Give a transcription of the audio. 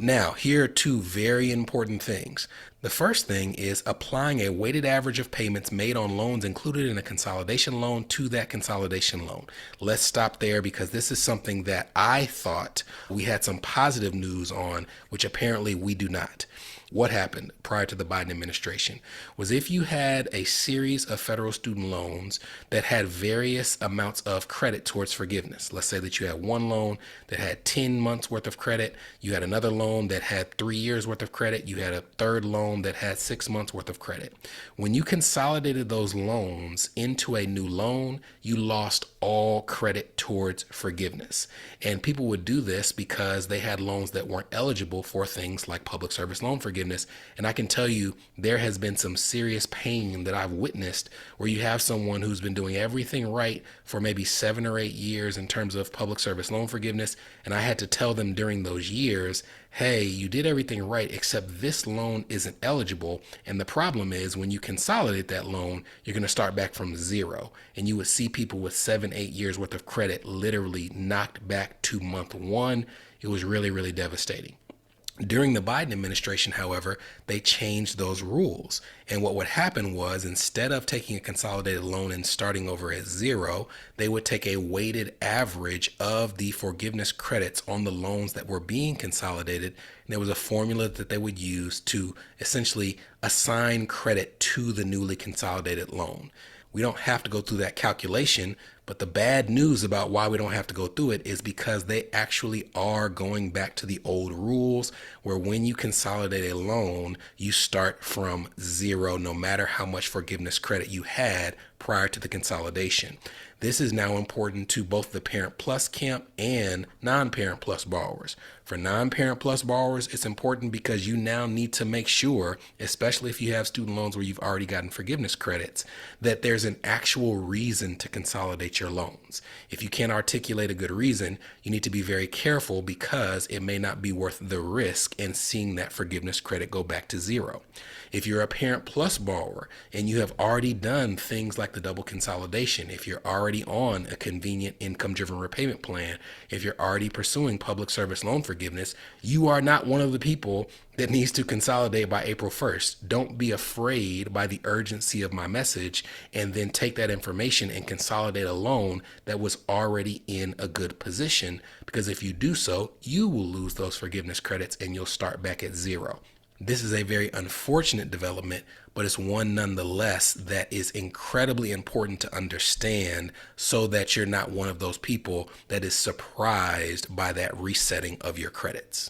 Now, here are two very important things. The first thing is applying a weighted average of payments made on loans included in a consolidation loan to that consolidation loan. Let's stop there because this is something that I thought we had some positive news on, which apparently we do not. What happened prior to the Biden administration was if you had a series of federal student loans that had various amounts of credit towards forgiveness. Let's say that you had one loan that had 10 months worth of credit, you had another loan that had 3 years worth of credit, you had a third loan that had 6 months worth of credit. When you consolidated those loans into a new loan, you lost all credit towards forgiveness. And people would do this because they had loans that weren't eligible for things like public service loan forgiveness. And I can tell you, there has been some serious pain that I've witnessed where you have someone who's been doing everything right for maybe 7 or 8 years in terms of public service loan forgiveness. And I had to tell them during those years, hey, you did everything right, except this loan isn't eligible. And the problem is when you consolidate that loan, you're going to start back from zero. And you would see people with 7, 8 years worth of credit literally knocked back to month one. It was really, really devastating. During the Biden administration, however, they changed those rules. And what would happen was instead of taking a consolidated loan and starting over at zero, they would take a weighted average of the forgiveness credits on the loans that were being consolidated. And there was a formula that they would use to essentially assign credit to the newly consolidated loan. We don't have to go through that calculation, but the bad news about why we don't have to go through it is because they actually are going back to the old rules where when you consolidate a loan, you start from zero no matter how much forgiveness credit you had prior to the consolidation. This is now important to both the Parent Plus camp and non-Parent Plus borrowers. For non-Parent Plus borrowers, it's important because you now need to make sure, especially if you have student loans where you've already gotten forgiveness credits, that there's an actual reason to consolidate your loans. If you can't articulate a good reason, you need to be very careful because it may not be worth the risk in seeing that forgiveness credit go back to zero. If you're a Parent Plus borrower and you have already done things like the double consolidation, if you're already on a convenient income-driven repayment plan, if you're already pursuing public service loan forgiveness, you are not one of the people that needs to consolidate by April 1st. Don't be afraid by the urgency of my message and then take that information and consolidate a loan that was already in a good position, because if you do so, you will lose those forgiveness credits and you'll start back at zero. This is a very unfortunate development, but it's one nonetheless that is incredibly important to understand so that you're not one of those people that is surprised by that resetting of your credits.